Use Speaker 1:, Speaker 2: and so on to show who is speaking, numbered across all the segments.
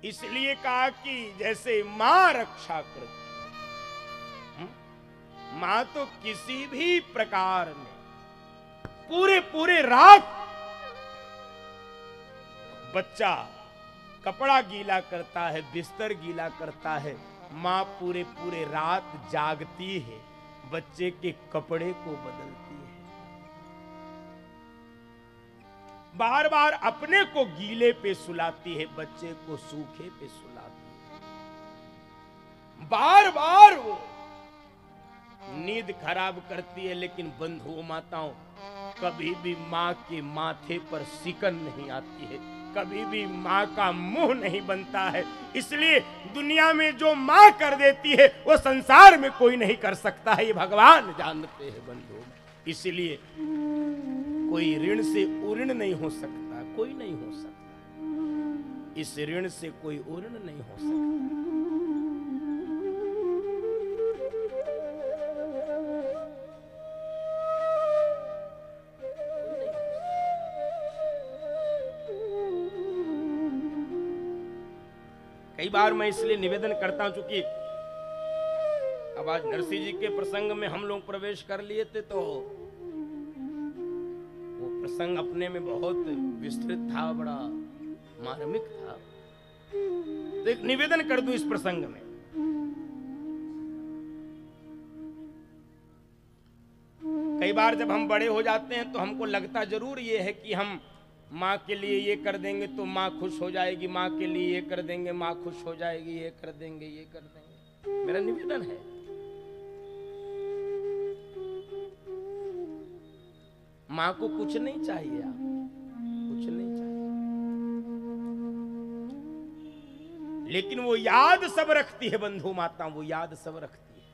Speaker 1: इसलिए कहा कि जैसे मां रक्षा करती, मां तो किसी भी प्रकार में पूरे पूरे रात बच्चा कपड़ा गीला करता है, बिस्तर गीला करता है, मां पूरे पूरे रात जागती है, बच्चे के कपड़े को बदलती है, बार बार अपने को गीले पे सुलाती है, बच्चे को सूखे पे सुलाती है, बार बार वो नींद खराब करती है। लेकिन बंधुओं माताओं, कभी भी मां के माथे पर सिकन नहीं आती है, कभी भी मां का मुंह नहीं बनता है। इसलिए दुनिया में जो मां कर देती है वो संसार में कोई नहीं कर सकता है, ये भगवान जानते हैं बंधुओं। इसलिए कोई ऋण से उऋण नहीं हो सकता, कोई नहीं हो सकता, इस ऋण से कोई उऋण नहीं हो सकता। कई बार मैं इसलिए निवेदन करता हूं, चूंकि अब आज नरसिंह जी के प्रसंग में हम लोग प्रवेश कर लिए थे, तो वो प्रसंग अपने में बहुत विस्तृत था, बड़ा मार्मिक था, तो एक निवेदन कर दूं इस प्रसंग में। कई बार जब हम बड़े हो जाते हैं तो हमको लगता जरूर ये है कि हम माँ के लिए ये कर देंगे तो माँ खुश हो जाएगी, माँ के लिए ये कर देंगे माँ खुश हो जाएगी, ये कर देंगे ये कर देंगे। मेरा निवेदन है, माँ को कुछ नहीं चाहिए, आप कुछ नहीं चाहिए, लेकिन वो याद सब रखती है बंधु माता, वो याद सब रखती है।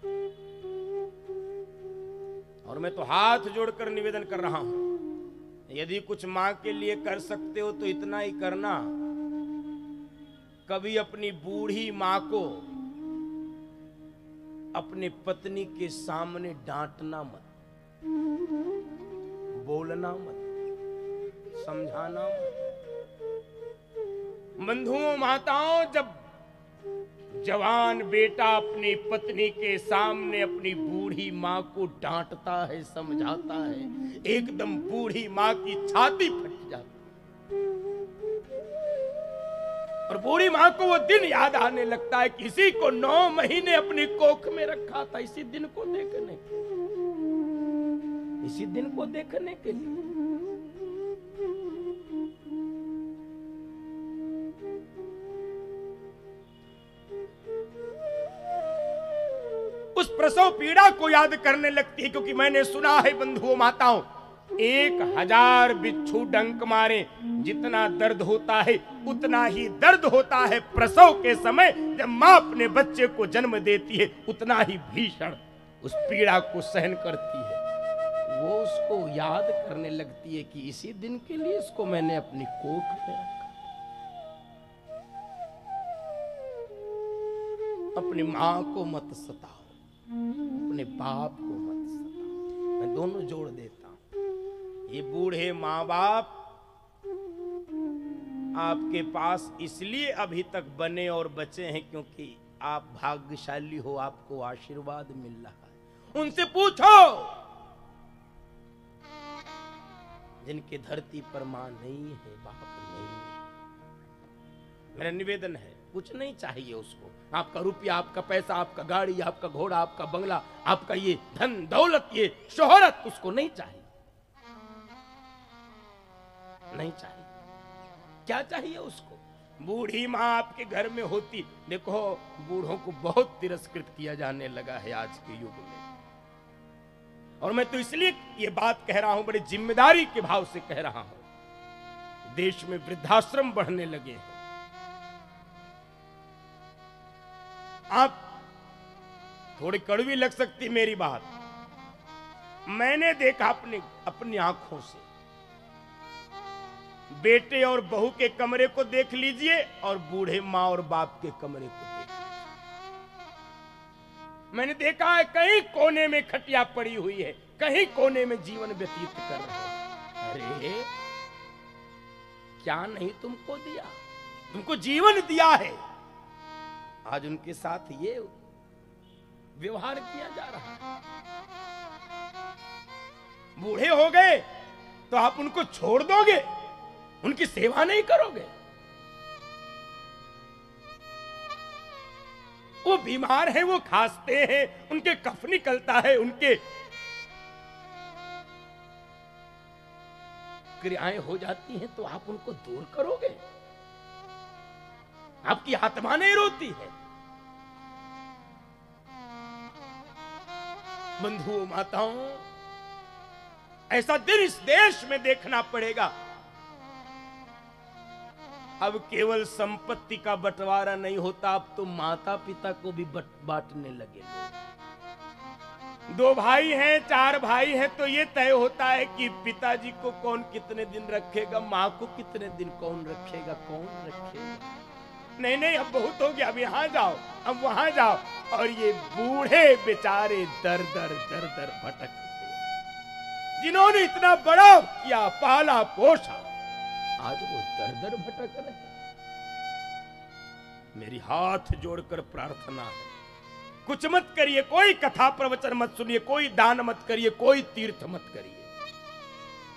Speaker 1: और मैं तो हाथ जोड़कर निवेदन कर रहा हूं, यदि कुछ मां के लिए कर सकते हो तो इतना ही करना, कभी अपनी बूढ़ी मां को अपने पत्नी के सामने डांटना मत, बोलना मत, समझाना मत। बंधुओं माताओं, जब जवान बेटा अपनी पत्नी के सामने अपनी बूढ़ी मां को डांटता है, समझाता है, एकदम बूढ़ी मां की छाती फट जाती है, और बूढ़ी मां को वो दिन याद आने लगता है, किसी को 9 महीने अपनी कोख में रखा था इसी दिन को देखने के लिए, इसी दिन को देखने के लिए। उस प्रसव पीड़ा को याद करने लगती है, क्योंकि मैंने सुना है बंधुओं माताओं, 1000 बिच्छू डंक मारे, जितना दर्द होता है उतना ही दर्द होता है प्रसव के समय, जब मां अपने बच्चे को जन्म देती है, उतना ही भीषण उस पीड़ा को सहन करती है। वो उसको याद करने लगती है कि इसी दिन के लिए इसको मैंने अपनी कोख में रखा। अपनी मां को मत सताओ, अपने बाप को मत सताओ, मैं दोनों जोड़ देता हूं। ये बूढ़े माँ बाप आपके पास इसलिए अभी तक बने और बचे हैं क्योंकि आप भाग्यशाली हो, आपको आशीर्वाद मिल रहा है। उनसे पूछो जिनके धरती पर मां नहीं है, बाप नहीं है। मेरा निवेदन है, कुछ नहीं चाहिए उसको, आपका रुपया, आपका पैसा, आपका गाड़ी, आपका घोड़ा, आपका बंगला, आपका ये धन दौलत, ये शोहरत, उसको नहीं चाहिए, नहीं चाहिए। क्या चाहिए उसको? बूढ़ी माँ आपके घर में होती, देखो बूढ़ों को बहुत तिरस्कृत किया जाने लगा है आज के युग में, और मैं तो इसलिए ये बात कह रहा हूं, बड़ी जिम्मेदारी के भाव से कह रहा हूं। देश में वृद्धाश्रम बढ़ने लगे हैं। आप थोड़ी कड़वी लग सकती मेरी बात, मैंने देखा अपनी आंखों से, बेटे और बहू के कमरे को देख लीजिए और बूढ़े माँ और बाप के कमरे को देख लीजिए। मैंने देखा है कहीं कोने में खटिया पड़ी हुई है, कहीं कोने में जीवन व्यतीत कर रहे हैं। अरे क्या नहीं तुमको दिया, तुमको जीवन दिया है, आज उनके साथ ये व्यवहार किया जा रहा है। बूढ़े हो गए तो आप उनको छोड़ दोगे, उनकी सेवा नहीं करोगे। वो बीमार है, वो खांसते हैं, उनके कफ निकलता है, उनके क्रियाएं हो जाती हैं, तो आप उनको दूर करोगे? आपकी आत्मा नहीं रोती है? बंधुओं माताओं, ऐसा दिन इस देश में देखना पड़ेगा। अब केवल संपत्ति का बंटवारा नहीं होता, अब तो माता पिता को भी बांटने लगे लोग। 2 भाई हैं, 4 भाई हैं, तो ये तय होता है कि पिताजी को कौन कितने दिन रखेगा, माँ को कितने दिन कौन रखेगा, कौन रखेगा। नहीं नहीं, अब बहुत हो गया, अब यहाँ जाओ, अब वहां जाओ, और ये बूढ़े बेचारे दर दर भटकते, जिन्होंने इतना बड़ा किया, पाला पोषा, आज वो दर भटक रहे। मेरी हाथ जोड़कर प्रार्थना है, कुछ मत करिए, कोई कथा प्रवचन मत सुनिए, कोई दान मत करिए, कोई तीर्थ मत करिए,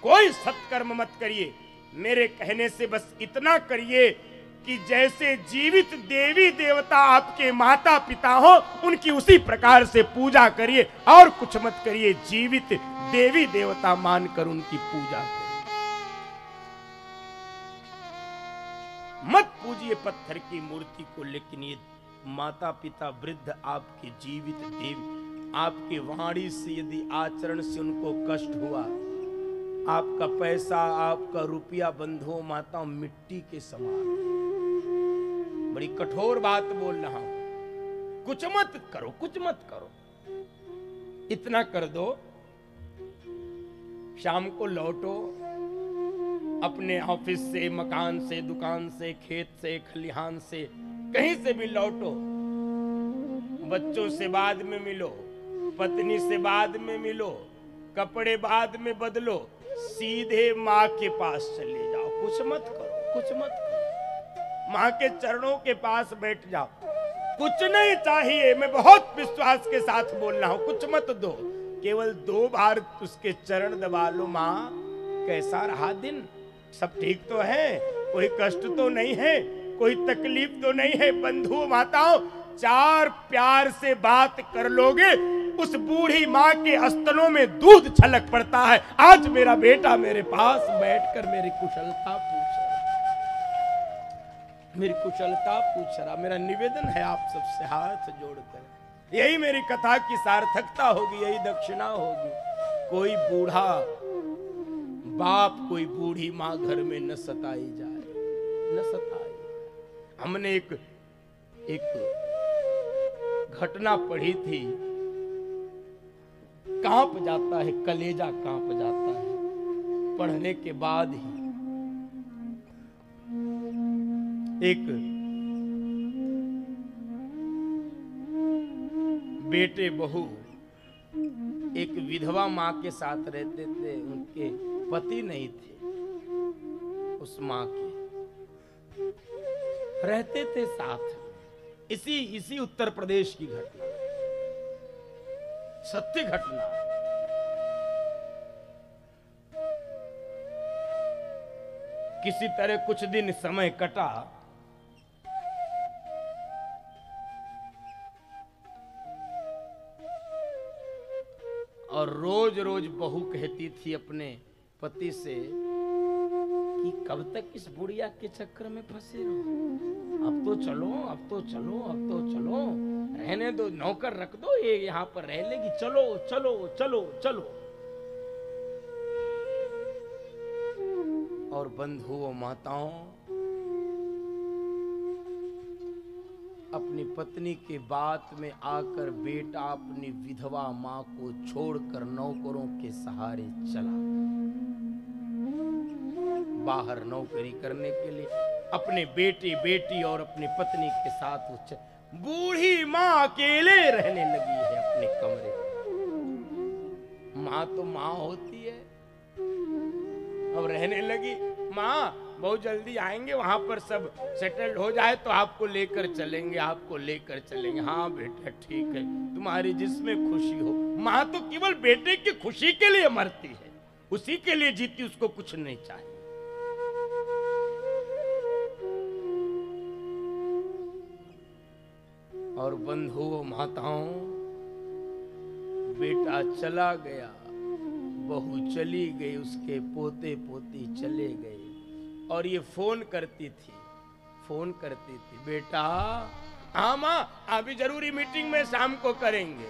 Speaker 1: कोई सत्कर्म मत करिए। मेरे कहने से बस इतना करिए कि जैसे जीवित देवी देवता आपके माता पिता हो, उनकी उसी प्रकार से पूजा करिए, और कुछ मत करिए। जीवित देवी देवता मानकर उनकी पूजा करिए, मत पूजिए पत्थर की मूर्ति को। लेकिन ये माता पिता वृद्ध आपके जीवित देवी, आपके वाणी से यदि आचरण से उनको कष्ट हुआ, आपका पैसा, आपका रुपया बंधुओं माताओं मिट्टी के समान। बड़ी कठोर बात बोल रहा हूं, कुछ मत करो, कुछ मत करो। इतना कर दो, शाम को लौटो, अपने ऑफिस से, मकान से, दुकान से, खेत से, खलिहान से, कहीं से भी लौटो, बच्चों से बाद में मिलो, पत्नी से बाद में मिलो, कपड़े बाद में बदलो, सीधे माँ के पास चले जाओ। कुछ मत करो, कुछ मत करो, माँ के चरणों के पास बैठ जाओ। कुछ नहीं चाहिए, मैं बहुत विश्वास के साथ बोल रहा हूं, कुछ मत दो, केवल 2 बार उसके चरण दबा लो। माँ, कैसा रहा दिन? सब ठीक तो है? कोई कष्ट तो नहीं है? कोई तकलीफ तो नहीं है? बंधु माताओं, 4 प्यार से बात कर लोगे, उस बूढ़ी माँ के स्तनों में दूध छलक पड़ता है। आज मेरा बेटा मेरे पास बैठकर मेरी कुशलता पूछ रहा, मेरी कुशलता पूछ रहा। मेरा निवेदन है आप सबसे हाथ जोड़कर, यही मेरी कथा की सार्थकता होगी, यही दक्षिणा होगी। कोई बूढ़ा बाप, कोई बूढ़ी माँ घर में न सताई जाए, न सताई। हमने एक घटना पढ़ी थी, कांप जाता है, कलेजा कांप जाता है पढ़ने के बाद ही। एक बेटे बहू एक विधवा माँ के साथ रहते थे, उनके पति नहीं थे, उस माँ के रहते थे साथ। इसी उत्तर प्रदेश की घटना, सत्य घटना। किसी तरह कुछ दिन समय कटा, और रोज रोज बहू कहती थी अपने पति से कि कब तक इस बुढ़िया के चक्कर में फंसे रहो, अब तो चलो, अब तो चलो, अब तो चलो, रहने दो, नौकर रख दो, ये यहाँ पर रह लेगी, चलो चलो चलो चलो। और बंधुओं माताओं, अपनी पत्नी के बात में आकर बेटा अपनी विधवा मां को छोड़कर नौकरों के सहारे चला बाहर नौकरी करने के लिए। अपने बेटी और अपनी पत्नी के साथ वो बूढ़ी मां अकेले रहने लगी है अपने कमरे में। मां तो मां होती है, अब रहने लगी। माँ बहुत जल्दी आएंगे, वहां पर सब सेटल्ड हो जाए तो आपको लेकर चलेंगे, आपको लेकर चलेंगे। हाँ बेटा ठीक है, तुम्हारी जिसमें खुशी हो। माँ तो केवल बेटे की खुशी के लिए मरती है, उसी के लिए जीती, उसको कुछ नहीं चाहिए। और बंधुओं माताओं, बेटा चला गया, बहू चली गई, उसके पोते पोती चले गए, और ये फोन करती थी, बेटा हाँ माँ अभी जरूरी मीटिंग में शाम को करेंगे।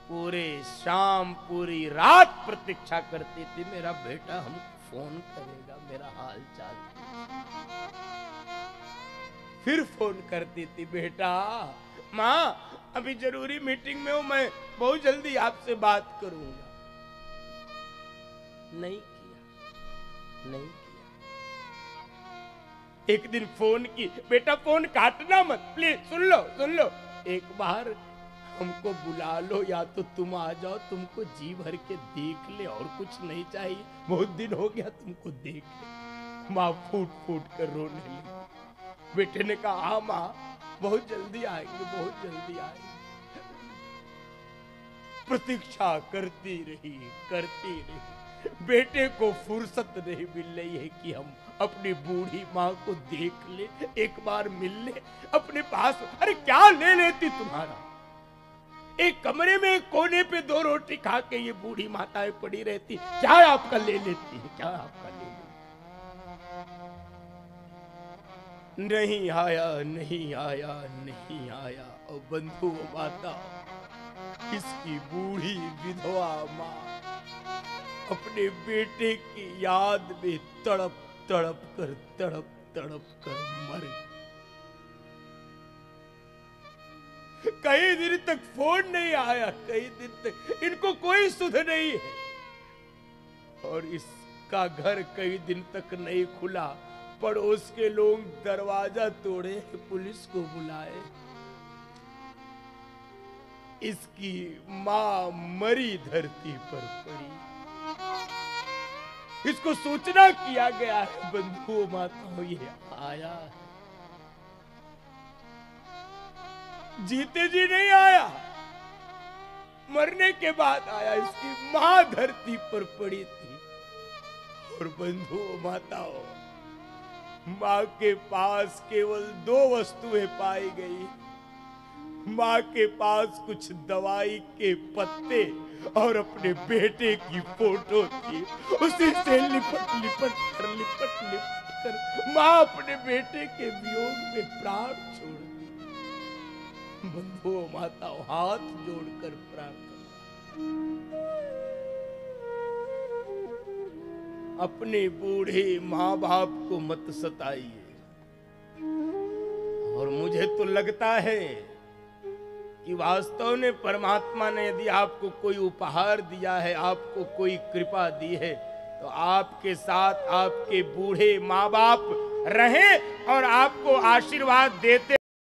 Speaker 1: पूरे शाम पूरी रात प्रतीक्षा करती थी, मेरा बेटा हमको फोन करेगा, मेरा हाल चाल। फिर फोन करती थी, बेटा माँ अभी जरूरी मीटिंग में हूं, मैं बहुत जल्दी आपसे बात करूंगा। नहीं किया। एक दिन फोन की, बेटा फोन काटना मत प्लीज, सुन लो, एक बार हमको बुला लो, या तो तुम आ जाओ, तुमको जी भर के देख ले, और कुछ नहीं चाहिए, बहुत दिन हो गया तुमको देखे। माँ फूट फूट कर रोने लगी। बेटे ने कहा हाँ माँ बहुत जल्दी आएंगे। प्रतीक्षा करती रही। बेटे को फुर्सत नहीं मिल रही है कि हम अपनी बूढ़ी माँ को देख ले, एक बार मिल ले अपने पास। अरे क्या ले लेती तुम्हारा, एक कमरे में एक कोने पे 2 रोटी खा के ये बूढ़ी माताएं पड़ी रहती, क्या आपका ले लेती है, क्या आपका ले लेती। नहीं आया। और बंधु माता, इसकी बूढ़ी विधवा माँ अपने बेटे की याद में तड़प कर मर। कई दिन तक फोन नहीं आया, कई दिन तक इनको कोई सुध नहीं है, और इसका घर कई दिन तक नहीं खुला। पड़ोस के लोग दरवाजा तोड़े, पुलिस को बुलाए। इसकी मां मरी धरती पर पड़ी। इसको सूचना किया गया है, बंधुओं माताओं ये आया, जीते जी नहीं आया, मरने के बाद आया। इसकी मां धरती पर पड़ी थी। और बंधुओं माताओं, मां के पास केवल 2 वस्तुएं पाई गई। मां के पास कुछ दवाई के पत्ते और अपने बेटे की फोटो थी। उसी से लिपट कर मां अपने बेटे के वियोग में प्राण छोड़ दी। बंधुओं माताओं, हाथ जोड़कर प्रार्थना, अपने बूढ़े माँ बाप को मत सताइए। और मुझे तो लगता है कि वास्तव में परमात्मा ने यदि आपको कोई उपहार दिया है, आपको कोई कृपा दी है, तो आपके साथ आपके बूढ़े माँ बाप रहें और आपको आशीर्वाद देते